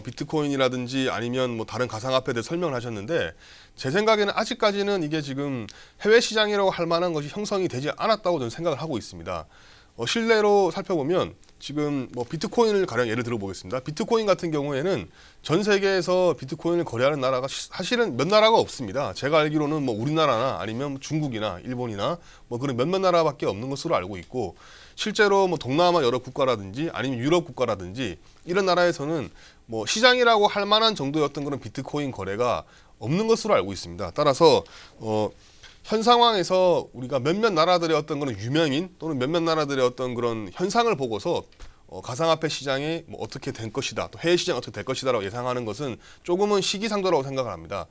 비트코인이라든지 아니면 뭐 다른 가상화폐에 대해 설명을 하셨는데 제 생각에는 아직까지는 이게 지금 해외 시장이라고 할 만한 것이 형성이 되지 않았다고 저는 생각을 하고 있습니다. 실내로 살펴보면 지금 뭐 비트코인을 가령 예를 들어 보겠습니다. 비트코인 같은 경우에는 전 세계에서 비트코인을 거래하는 나라가 사실은 몇 나라가 없습니다. 제가 알기로는 뭐 우리나라나 아니면 중국이나 일본이나 뭐 그런 몇몇 나라밖에 없는 것으로 알고 있고 실제로 뭐 동남아 여러 국가라든지 아니면 유럽 국가라든지 이런 나라에서는 뭐 시장이라고 할 만한 정도의 어떤 그런 비트코인 거래가 없는 것으로 알고 있습니다. 따라서 현 상황에서 우리가 몇몇 나라들의 어떤 그런 유명인 또는 몇몇 나라들의 어떤 그런 현상을 보고서 가상화폐 시장이 뭐 어떻게 된 것이다, 또 해외 시장이 어떻게 될 것이다라고 예상하는 것은 조금은 시기상조라고 생각을 합니다.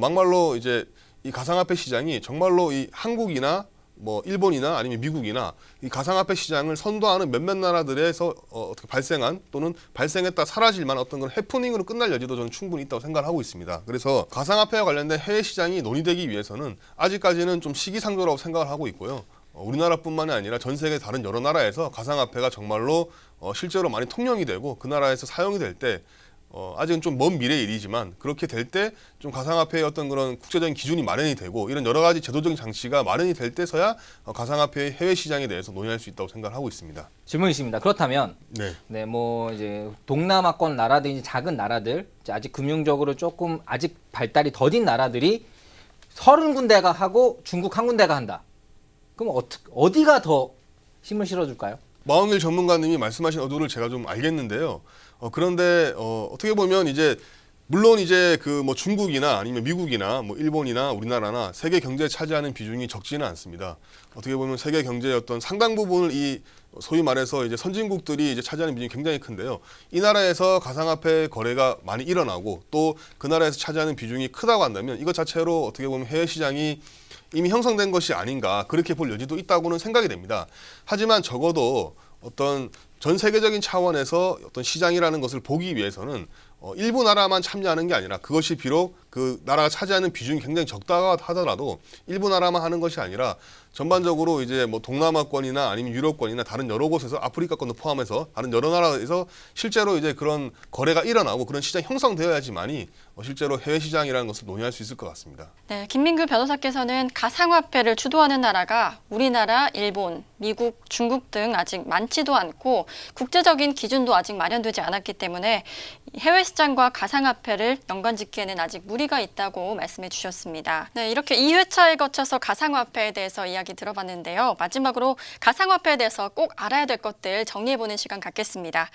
막말로 이제 이 가상화폐 시장이 정말로 이 한국이나 뭐 일본이나 아니면 미국이나 이 가상화폐 시장을 선도하는 몇몇 나라들에서 어떻게 발생한 또는 발생했다 사라질 만한 어떤 그런 해프닝으로 끝날 여지도 저는 충분히 있다고 생각을 하고 있습니다. 그래서 가상화폐와 관련된 해외 시장이 논의되기 위해서는 아직까지는 좀 시기상조라고 생각을 하고 있고요. 우리나라뿐만이 아니라 전 세계 다른 여러 나라에서 가상화폐가 정말로 실제로 많이 통용이 되고 그 나라에서 사용이 될 때 아직은 좀 먼 미래의 일이지만 그렇게 될 때 좀 가상화폐의 어떤 그런 국제적인 기준이 마련이 되고 이런 여러 가지 제도적인 장치가 마련이 될 때서야 가상화폐의 해외 시장에 대해서 논의할 수 있다고 생각을 하고 있습니다. 질문이 있습니다. 그렇다면 네. 뭐 이제 동남아권 나라든지 작은 나라들, 아직 금융적으로 조금 아직 발달이 더딘 나라들이 30군데가 하고 중국 한 군데가 한다. 그럼 어디가 더 힘을 실어줄까요? 마홍일 전문가님이 말씀하신 의도를 제가 좀 알겠는데요. 그런데 어떻게 보면 이제 물론 이제 그 뭐 중국이나 아니면 미국이나 뭐 일본이나 우리나라나 세계 경제에 차지하는 비중이 적지는 않습니다. 어떻게 보면 세계 경제의 어떤 상당 부분을 이 소위 말해서 이제 선진국들이 이제 차지하는 비중이 굉장히 큰데요. 이 나라에서 가상화폐 거래가 많이 일어나고 또 그 나라에서 차지하는 비중이 크다고 한다면 이것 자체로 어떻게 보면 해외 시장이 이미 형성된 것이 아닌가 그렇게 볼 여지도 있다고는 생각이 됩니다. 하지만 적어도 어떤 전 세계적인 차원에서 어떤 시장이라는 것을 보기 위해서는 일부 나라만 참여하는 게 아니라 그것이 비록 그 나라가 차지하는 비중이 굉장히 적다고 하더라도 일부 나라만 하는 것이 아니라 전반적으로 이제 뭐 동남아권이나 아니면 유럽권이나 다른 여러 곳에서 아프리카권도 포함해서 다른 여러 나라에서 실제로 이제 그런 거래가 일어나고 그런 시장이 형성되어야지만이 실제로 해외 시장이라는 것을 논의할 수 있을 것 같습니다. 네, 김민규 변호사께서는 가상화폐를 주도하는 나라가 우리나라, 일본, 미국, 중국 등 아직 많지도 않고 국제적인 기준도 아직 마련되지 않았기 때문에 해외 시장과 가상화폐를 연관짓기에는 아직 무리가 있다고 말씀해 주셨습니다. 네, 이렇게 2회차에 거쳐서 가상화폐에 대해서 이야기 들어봤는데요. 마지막으로 가상화폐에 대해서 꼭 알아야 될 것들 정리해보는 시간 갖겠습니다.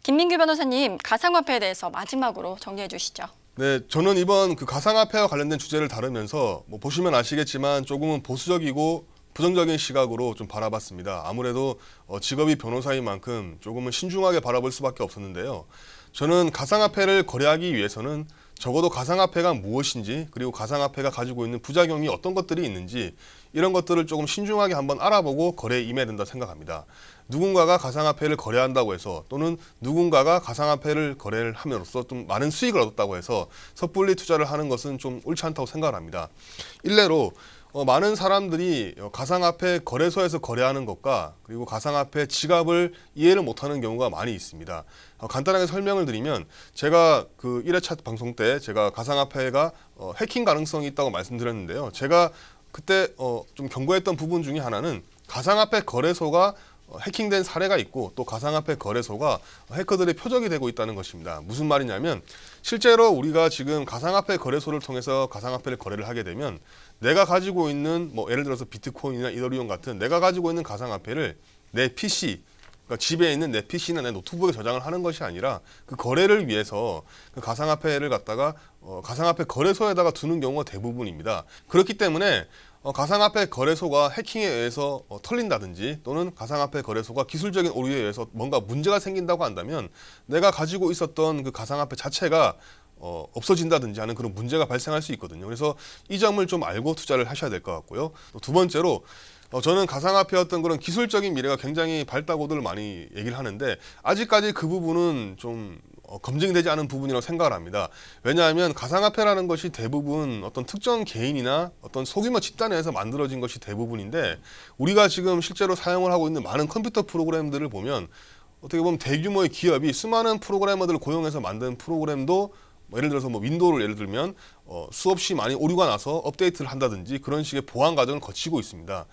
김민규 변호사님, 가상화폐에 대해서 마지막으로 정리해 주시죠. 네, 저는 이번 그 가상화폐와 관련된 주제를 다루면서 뭐 보시면 아시겠지만 조금은 보수적이고 부정적인 시각으로 좀 바라봤습니다. 아무래도 직업이 변호사인 만큼 조금은 신중하게 바라볼 수밖에 없었는데요. 저는 가상화폐를 거래하기 위해서는 적어도 가상화폐가 무엇인지 그리고 가상화폐가 가지고 있는 부작용이 어떤 것들이 있는지 이런 것들을 조금 신중하게 한번 알아보고 거래에 임해야 된다 생각합니다. 누군가가 가상화폐를 거래한다고 해서 또는 누군가가 가상화폐를 거래를 함으로써 좀 많은 수익을 얻었다고 해서 섣불리 투자를 하는 것은 좀 옳지 않다고 생각을 합니다. 일례로 많은 사람들이 가상화폐 거래소에서 거래하는 것과 그리고 가상화폐 지갑을 이해를 못하는 경우가 많이 있습니다. 간단하게 설명을 드리면 제가 그 1회차 방송 때 제가 가상화폐가 해킹 가능성이 있다고 말씀드렸는데요. 제가 그때 좀 경고했던 부분 중에 하나는 가상화폐 거래소가 해킹된 사례가 있고 또 가상화폐 거래소가 해커들의 표적이 되고 있다는 것입니다. 무슨 말이냐면 실제로 우리가 지금 가상화폐 거래소를 통해서 가상화폐를 거래를 하게 되면 내가 가지고 있는 뭐 예를 들어서 비트코인이나 이더리움 같은 내가 가지고 있는 가상화폐를 내 PC 그러니까 집에 있는 내 PC나 내 노트북에 저장을 하는 것이 아니라 그 거래를 위해서 그 가상화폐를 갖다가 가상화폐 거래소에다가 두는 경우가 대부분입니다. 그렇기 때문에 가상화폐 거래소가 해킹에 의해서 털린다든지 또는 가상화폐 거래소가 기술적인 오류에 의해서 뭔가 문제가 생긴다고 한다면 내가 가지고 있었던 그 가상화폐 자체가 없어진다든지 하는 그런 문제가 발생할 수 있거든요. 그래서 이 점을 좀 알고 투자를 하셔야 될 것 같고요. 또 두 번째로 저는 가상화폐 어떤 그런 기술적인 미래가 굉장히 밝다고들 많이 얘기를 하는데 아직까지 그 부분은 좀 검증이 되지 않은 부분이라고 생각을 합니다. 왜냐하면 가상화폐라는 것이 대부분 어떤 특정 개인이나 어떤 소규모 집단에서 만들어진 것이 대부분인데 우리가 지금 실제로 사용을 하고 있는 많은 컴퓨터 프로그램들을 보면 어떻게 보면 대규모의 기업이 수많은 프로그래머들을 고용해서 만든 프로그램도 예를 들어서 뭐 윈도우를 예를 들면 수없이 많이 오류가 나서 업데이트를 한다든지 그런 식의 보안 과정을 거치고 있습니다.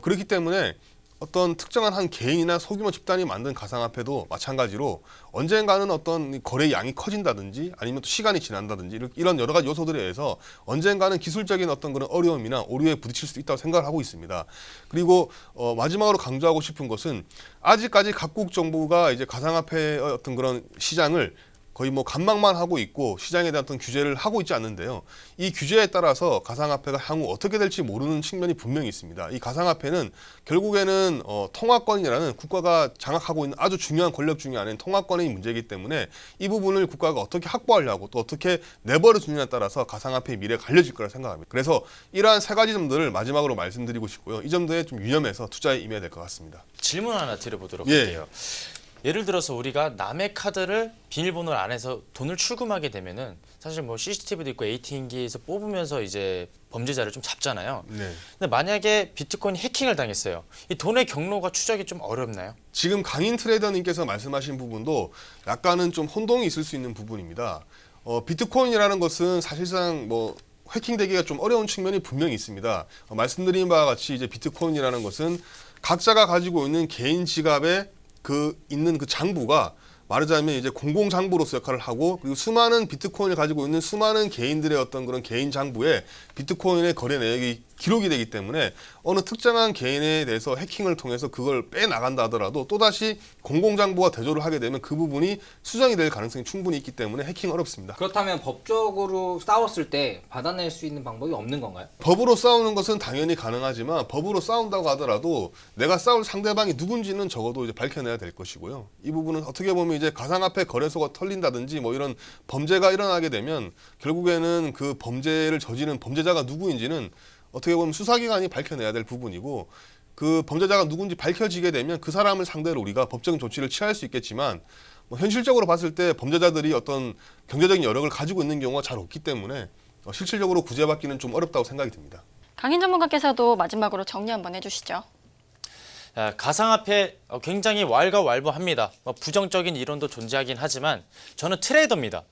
그렇기 때문에 어떤 특정한 한 개인이나 소규모 집단이 만든 가상화폐도 마찬가지로 언젠가는 어떤 거래 양이 커진다든지 아니면 또 시간이 지난다든지 이런 여러 가지 요소들에 의해서 언젠가는 기술적인 어떤 그런 어려움이나 오류에 부딪힐 수 있다고 생각을 하고 있습니다. 그리고 마지막으로 강조하고 싶은 것은 아직까지 각국 정부가 이제 가상화폐의 어떤 그런 시장을 거의 뭐 관망만 하고 있고 시장에 대한 어떤 규제를 하고 있지 않는데요. 이 규제에 따라서 가상화폐가 향후 어떻게 될지 모르는 측면이 분명히 있습니다. 이 가상화폐는 결국에는 통화권이라는 국가가 장악하고 있는 아주 중요한 권력 중에 하나인 통화권의 문제이기 때문에 이 부분을 국가가 어떻게 확보하려고 또 어떻게 내버려 두느냐에 따라서 가상화폐의 미래가 갈려질 거라 생각합니다. 그래서 이러한 세 가지 점들을 마지막으로 말씀드리고 싶고요. 이 점들에 좀 유념해서 투자에 임해야 될 것 같습니다. 질문 하나 드려보도록 예. 할게요. 예를 들어서 우리가 남의 카드를 비밀번호를 안 해서 돈을 출금하게 되면은 사실 뭐 CCTV도 있고 ATM기에서 뽑으면서 이제 범죄자를 좀 잡잖아요. 네. 근데 만약에 비트코인 해킹을 당했어요. 이 돈의 경로가 추적이 좀 어렵나요? 지금 강인 트레이더님께서 말씀하신 부분도 약간은 좀 혼동이 있을 수 있는 부분입니다. 비트코인이라는 것은 사실상 뭐 해킹되기가 좀 어려운 측면이 분명히 있습니다. 말씀드린 바와 같이 이제 비트코인이라는 것은 각자가 가지고 있는 개인 지갑에 있는 그 장부가 말하자면 이제 공공 장부로서 역할을 하고 그리고 수많은 비트코인을 가지고 있는 수많은 개인들의 어떤 그런 개인 장부에 비트코인의 거래 내역이 기록이 되기 때문에 어느 특정한 개인에 대해서 해킹을 통해서 그걸 빼나간다 하더라도 또다시 공공정보와 대조를 하게 되면 그 부분이 수정이 될 가능성이 충분히 있기 때문에 해킹 어렵습니다. 그렇다면 법적으로 싸웠을 때 받아낼 수 있는 방법이 없는 건가요? 법으로 싸우는 것은 당연히 가능하지만 법으로 싸운다고 하더라도 내가 싸울 상대방이 누군지는 적어도 이제 밝혀내야 될 것이고요. 이 부분은 어떻게 보면 이제 가상화폐 거래소가 털린다든지 뭐 이런 범죄가 일어나게 되면 결국에는 그 범죄를 저지른 범죄자가 누구인지는 어떻게 보면 수사기관이 밝혀내야 될 부분이고 그 범죄자가 누군지 밝혀지게 되면 그 사람을 상대로 우리가 법적인 조치를 취할 수 있겠지만 뭐 현실적으로 봤을 때 범죄자들이 어떤 경제적인 여력을 가지고 있는 경우가 잘 없기 때문에 실질적으로 구제받기는 좀 어렵다고 생각이 듭니다. 강인 전문가께서도 마지막으로 정리 한번 해주시죠. 가상화폐 굉장히 왈가왈부합니다. 부정적인 이론도 존재하긴 하지만 저는 트레이더입니다.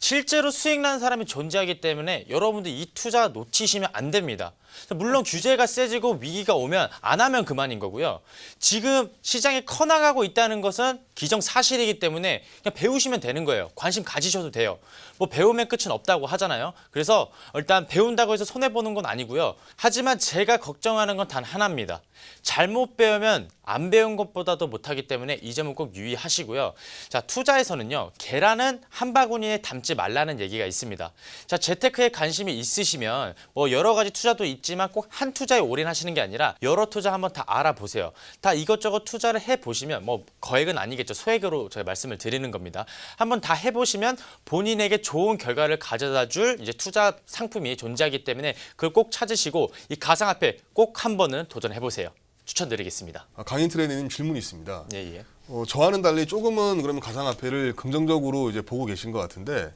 실제로 수익 난 사람이 존재하기 때문에 여러분들 이 투자 놓치시면 안 됩니다. 물론 규제가 세지고 위기가 오면 안 하면 그만인 거고요. 지금 시장이 커나가고 있다는 것은 기정사실이기 때문에 그냥 배우시면 되는 거예요. 관심 가지셔도 돼요. 뭐 배우면 끝은 없다고 하잖아요. 그래서 일단 배운다고 해서 손해보는 건 아니고요. 하지만 제가 걱정하는 건 단 하나입니다. 잘못 배우면 안 배운 것보다도 못하기 때문에 이 점은 꼭 유의하시고요. 자, 투자에서는요, 계란은 한 바구니에 담지 말라는 얘기가 있습니다. 자, 재테크에 관심이 있으시면 뭐 여러 가지 투자도 있지만 꼭 한 투자에 올인하시는 게 아니라 여러 투자 한번 다 알아보세요. 다 이것저것 투자를 해보시면 뭐 거액은 아니겠죠. 소액으로 제가 말씀을 드리는 겁니다. 한번 다 해보시면 본인에게 좋은 결과를 가져다 줄 이제 투자 상품이 존재하기 때문에 그걸 꼭 찾으시고 이 가상화폐 꼭 한 번은 도전해보세요. 추천드리겠습니다. 강인 트레이너님 질문이 있습니다. 예. 저와는 달리 조금은 그러면 가상화폐를 긍정적으로 이제 보고 계신 것 같은데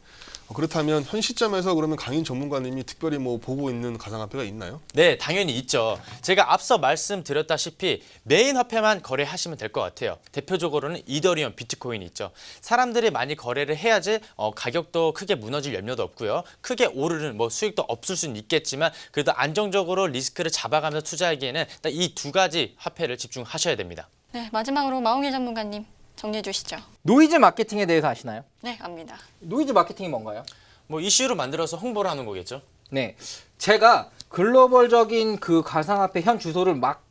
그렇다면 현 시점에서 그러면 강인 전문가님이 특별히 뭐 보고 있는 가상화폐가 있나요? 네, 당연히 있죠. 제가 앞서 말씀드렸다시피 메인 화폐만 거래하시면 될 것 같아요. 대표적으로는 이더리움, 비트코인이 있죠. 사람들이 많이 거래를 해야지 가격도 크게 무너질 염려도 없고요. 크게 오르는 뭐 수익도 없을 수는 있겠지만 그래도 안정적으로 리스크를 잡아가면서 투자하기에는 이 두 가지 화폐를 집중하셔야 됩니다. 네, 마지막으로 마홍기 전문가님 정리해 주시죠. 노이즈 마케팅에 대해서 아시나요? 네, 압니다. 노이즈 마케팅이 뭔가요? 뭐 이슈로 만들어서 홍보를 하는 거겠죠. 네, 제가 글로벌적인 그 가상화폐 현 주소를 막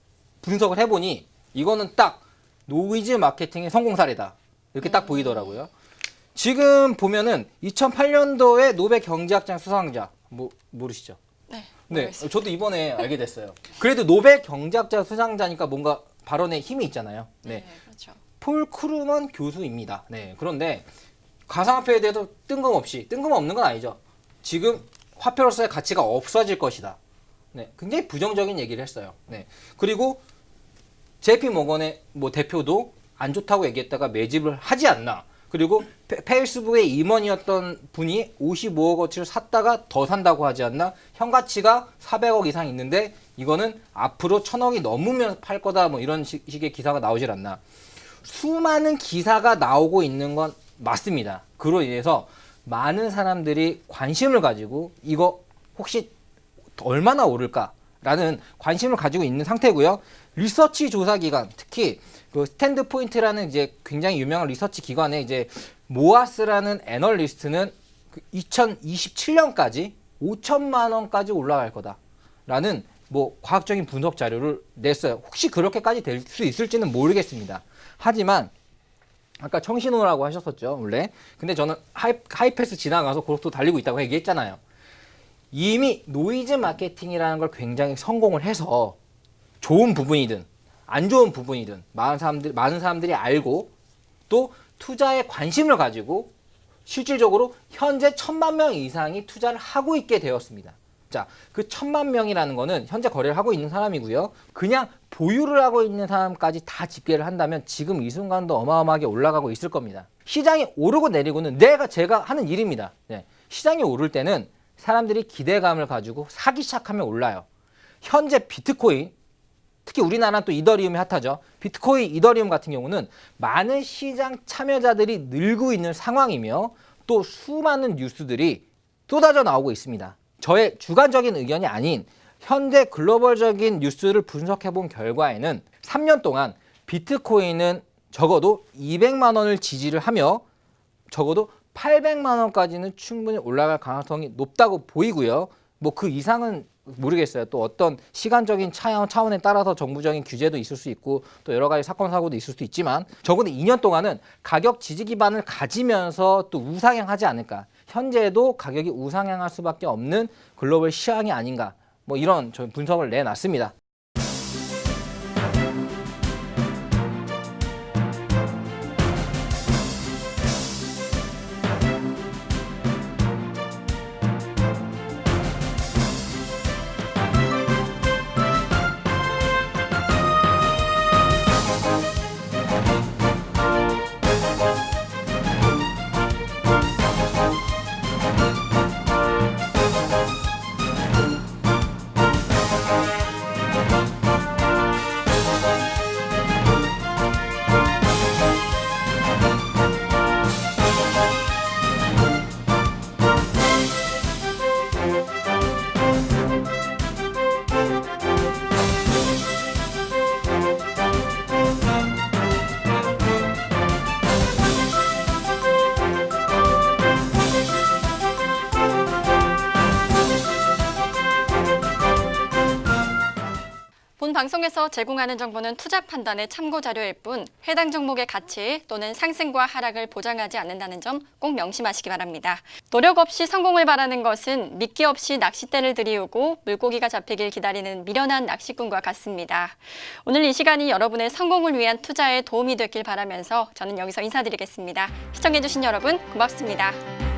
분석을 해보니 이거는 딱 노이즈 마케팅의 성공 사례다 이렇게 딱 보이더라고요. 지금 보면은 2008년도에 노벨 경제학상 수상자 모르시죠? 네, 네, 모르겠습니다. 저도 이번에 알게 됐어요. 그래도 노벨 경제학자 수상자니까 뭔가 발언에 힘이 있잖아요. 네, 그렇죠. 폴 크루먼 교수입니다. 네, 그런데 가상화폐에 대해서 뜬금없는 건 아니죠. 지금 화폐로서의 가치가 없어질 것이다. 네, 굉장히 부정적인 얘기를 했어요. 네, 그리고 JP 모건의 뭐 대표도 안 좋다고 얘기했다가 매집을 하지 않나. 그리고 페이스북의 임원이었던 분이 55억 어치를 샀다가 더 산다고 하지 않나. 현 가치가 400억 이상 있는데 이거는 앞으로 1000억이 넘으면 팔 거다. 뭐 이런 식의 기사가 나오질 않나. 수많은 기사가 나오고 있는 건 맞습니다. 그로 인해서 많은 사람들이 관심을 가지고 이거 혹시 얼마나 오를까라는 관심을 가지고 있는 상태고요. 리서치 조사 기관, 특히 그 스탠드 포인트라는 이제 굉장히 유명한 리서치 기관에 이제 모아스라는 애널리스트는 2027년까지 5천만 원까지 올라갈 거다라는 뭐 과학적인 분석 자료를 냈어요. 혹시 그렇게까지 될 수 있을지는 모르겠습니다. 하지만 아까 청신호라고 하셨었죠, 원래. 근데 저는 하이패스 지나가서 고속도 달리고 있다고 얘기했잖아요. 이미 노이즈 마케팅이라는 걸 굉장히 성공을 해서 좋은 부분이든 안 좋은 부분이든 많은 사람들이 알고 또 투자에 관심을 가지고 실질적으로 현재 1000만 명 이상이 투자를 하고 있게 되었습니다. 자, 그 1000만 명이라는 거는 현재 거래를 하고 있는 사람이고요. 그냥 보유를 하고 있는 사람까지 다 집계를 한다면 지금 이 순간도 어마어마하게 올라가고 있을 겁니다. 시장이 오르고 내리고는 제가 하는 일입니다. 네. 시장이 오를 때는 사람들이 기대감을 가지고 사기 시작하면 올라요. 현재 비트코인, 특히 우리나라는 또 이더리움이 핫하죠. 비트코인, 이더리움 같은 경우는 많은 시장 참여자들이 늘고 있는 상황이며 또 수많은 뉴스들이 쏟아져 나오고 있습니다. 저의 주관적인 의견이 아닌 현재 글로벌적인 뉴스를 분석해 본 결과에는 3년 동안 비트코인은 적어도 200만 원을 지지를 하며 적어도 800만 원까지는 충분히 올라갈 가능성이 높다고 보이고요. 뭐 그 이상은 모르겠어요. 또 어떤 시간적인 차원에 따라서 정부적인 규제도 있을 수 있고 또 여러 가지 사건 사고도 있을 수도 있지만 적어도 2년 동안은 가격 지지 기반을 가지면서 또 우상향하지 않을까. 현재도 가격이 우상향할 수밖에 없는 글로벌 시황이 아닌가. 뭐 이런 저 분석을 내놨습니다. 본 방송에서 제공하는 정보는 투자 판단의 참고 자료일 뿐 해당 종목의 가치 또는 상승과 하락을 보장하지 않는다는 점 꼭 명심하시기 바랍니다. 노력 없이 성공을 바라는 것은 미끼 없이 낚싯대를 들이우고 물고기가 잡히길 기다리는 미련한 낚시꾼과 같습니다. 오늘 이 시간이 여러분의 성공을 위한 투자에 도움이 됐길 바라면서 저는 여기서 인사드리겠습니다. 시청해주신 여러분 고맙습니다.